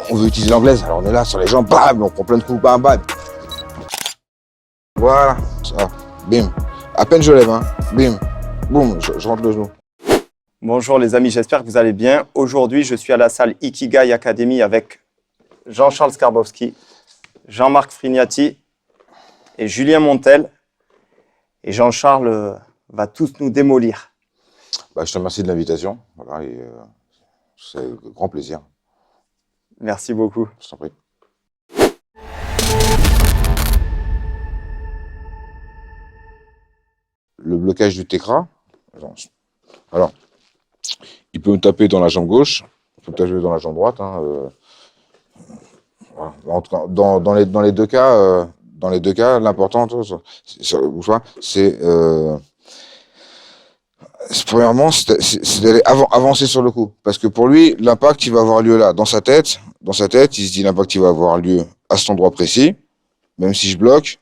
on veut utiliser l'anglaise, alors on est là sur les jambes, bam, on prend plein de coups, bam, bam. Voilà, ça, bim. À peine je lève, hein, bim, boum, je rentre le genou. Bonjour les amis, j'espère que vous allez bien. Aujourd'hui, je suis à la salle Ikigai Academy avec Jean-Charles Skarbowski, Jean-Marc Frignati et Julien Montel. Et Jean-Charles va tous nous démolir. Bah, je te remercie de l'invitation, voilà, et c'est un grand plaisir. Merci beaucoup. Je t'en prie. Le blocage du tekra, alors, il peut me taper dans la jambe gauche, il peut me taper dans la jambe droite. Hein, voilà. En tout cas, dans les deux cas, l'important, c'est premièrement, c'est d'aller avancer sur le coup, parce que pour lui, l'impact, il va avoir lieu là, dans sa tête, il se dit l'impact, il va avoir lieu à cet endroit précis, même si je bloque,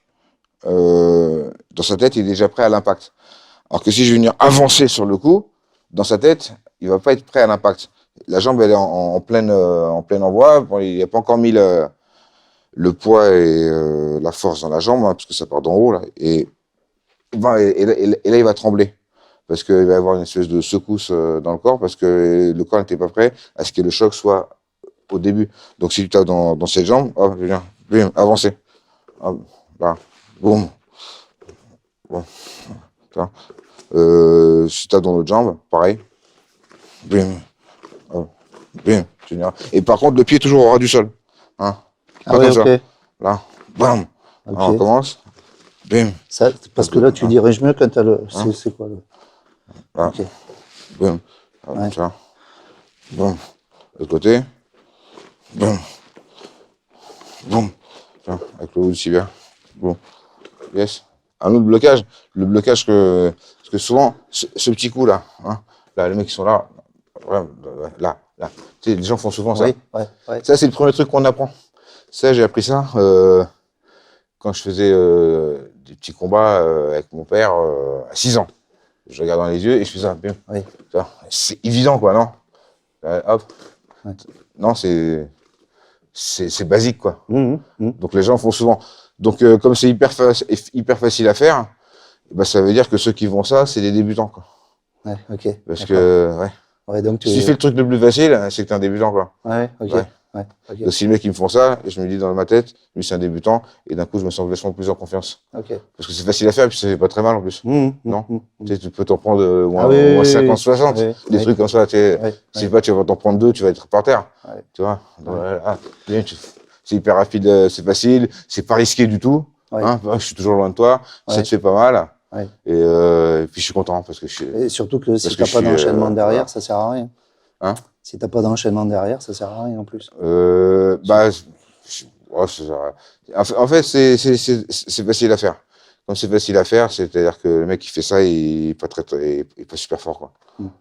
dans sa tête, il est déjà prêt à l'impact. Alors que si je vais venir avancer sur le coup, dans sa tête, il va pas être prêt à l'impact. La jambe, elle est en plein envoi. Bon, il n'a pas encore mis le poids et la force dans la jambe, hein, parce que ça part d'en haut, là. Et là, il va trembler. Parce qu'il va y avoir une espèce de secousse dans le corps, parce que le corps n'était pas prêt à ce que le choc soit au début. Donc, si tu tapes dans cette jambe, hop, viens, bim, avancer. Hop, là, boum. Bon. Si tu tapes dans l'autre jambe, pareil. Bim. Hop, bim. Et par contre, le pied est toujours au ras du sol. Hein. Pas comme ça. Là, bam. Okay. Alors, on commence. Bim. Ça, parce que là, tu diriges mieux quand tu as le. C'est quoi le. Là. Okay. Boum. Ouais. Ça. Boum. De l'autre côté. Boum. Boum. Tiens, avec le haut du tibia. Boum. Yes. Un autre blocage. Le blocage parce que souvent, ce petit coup là, hein, là, les mecs qui sont là, là. Tu sais, les gens font souvent ça. Oui, ouais. Ça, c'est le premier truc qu'on apprend. Ça, j'ai appris ça quand je faisais des petits combats avec mon père à 6 ans. Je regarde dans les yeux et je fais ça. Oui. C'est évident, quoi, non? Hop. Ouais. Non, c'est basique, quoi. Donc les gens font souvent. Donc comme c'est hyper facile à faire, bah, ça veut dire que ceux qui font ça, c'est des débutants, quoi. Ouais, ok. Parce que, ouais, donc si tu fais le truc le plus facile, c'est que t'es un débutant, quoi. Ouais, ok. Ouais. Okay. Donc si les mecs qui me font ça, et je me dis dans ma tête, lui c'est un débutant, et d'un coup je me sens vachement plus en confiance. Ok. Parce que c'est facile à faire, et puis ça fait pas très mal en plus. Non. Tu sais, tu peux t'en prendre au moins 50-60, des trucs comme ça. Si pas, tu vas t'en prendre 2, tu vas être par terre. Ouais. Tu vois. C'est hyper rapide, c'est facile, c'est pas risqué du tout. Ouais. Hein, je suis toujours loin de toi, ça te fait pas mal. Ouais. Et puis je suis content parce que et surtout que si t'as pas d'enchaînement derrière, ça sert à rien. Hein? Si t'as pas d'enchaînement derrière, ça sert à rien en plus. En fait, c'est facile à faire. Comme c'est facile à faire, c'est-à-dire que le mec qui fait ça, il est pas super fort, quoi.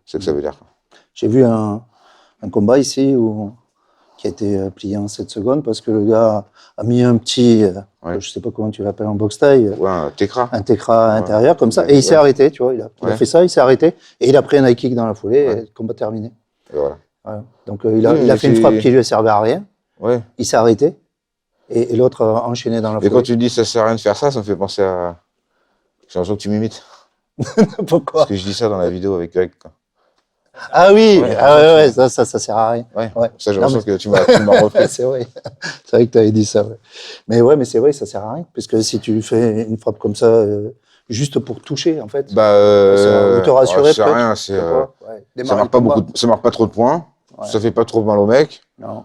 C'est ce que ça veut dire, quoi. J'ai vu un combat ici qui a été plié en 7 secondes parce que le gars a mis un petit, je sais pas comment tu l'appelles en boxe taille. Ouais, un tekra. Un tekra intérieur comme ça, et il s'est arrêté, tu vois. Il a fait ça, il s'est arrêté, et il a pris un high kick dans la foulée, et le combat terminé. Et voilà. Donc il a fait une frappe qui lui a servi à rien. Ouais. Il s'est arrêté, et l'autre a enchaîné dans la foulée. Et quand tu dis ça sert à rien de faire ça, ça me fait penser à. J'ai l'impression que tu m'imites. Pourquoi? Parce que je dis ça dans la vidéo avec Greg, quoi. Ah oui, ça sert à rien. Ouais. Ça, j'ai l'impression que tu m'as repris. C'est vrai. C'est vrai que tu avais dit ça. Ouais. Mais c'est vrai, ça sert à rien. Parce que si tu fais une frappe comme ça, juste pour toucher, en fait, ou te rassurer, ça sert à rien. Ça marque pas beaucoup. Ça marque pas trop de points. Ouais. Ça fait pas trop mal au mec. Non.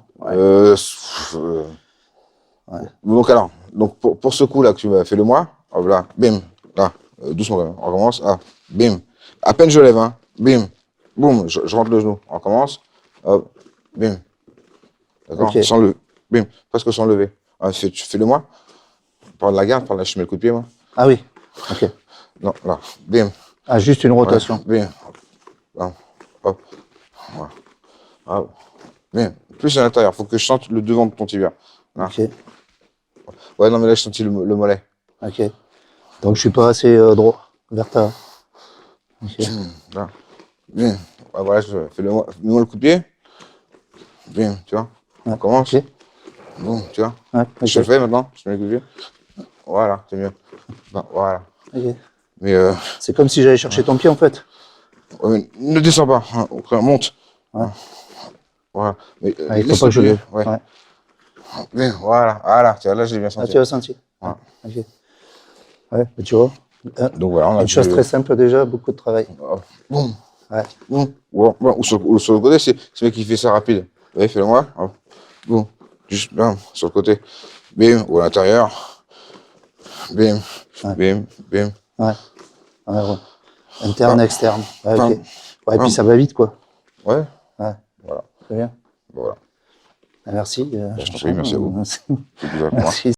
Donc alors, pour ce coup là que tu m'as fait le moi, hop là, bim, là, doucement, on recommence, bim, à peine je lève, hein, bim. Boum, je rentre le genou. On recommence. Hop, bim. D'accord. Okay. Sans le, bim, presque sans lever. Fais-le moi. Par la garde, par là, je mets le coup de pied, moi. Ah oui. Ok. Non, là, bim. Ah, juste une rotation. Bim. Hop. Voilà. Hop. Bim. Plus à l'intérieur. Faut que je sente le devant de ton tibia. Là. Ok. Ouais, non, mais là, je sentis le mollet. Ok. Donc, je suis pas assez droit vers ta. Ok. Là. Bien. Ouais, voilà, mets-moi le coup de pied. Bien, tu vois. On commence. Ok. Bon, tu vois. Ouais, Je te le fais maintenant. Je te mets les coups de pied. Voilà, c'est mieux. Bah, voilà. Ok. Mais C'est comme si j'allais chercher ton pied, en fait. ne descends pas. Hein, monte. Ouais. Voilà. Mais Il faut laisse pas le que je pied. le... Ouais. Ouais. Mais voilà, voilà. Tu vois, là, j'ai bien Ah, senti. tu as senti. Ouais. Ok. Ouais, mais tu vois. Donc voilà, on a Une chose très simple déjà, beaucoup de travail. Boum. Ouais. Boum. Ou sur le côté, c'est le mec qui fait ça rapide. Ouais, fais-le moi. Boum. Juste, bam, sur le côté. Bim. Ou à l'intérieur. Bim. Ouais. Bim. Bim. Ouais. Ouais. Interne, externe. Ouais, ok. Ouais, et puis Bam. ça va vite, quoi. Ouais. Ouais. Voilà. Très bien. Voilà. Merci. Je t'en prie, merci à vous. Merci. C'est bizarre pour moi. Merci.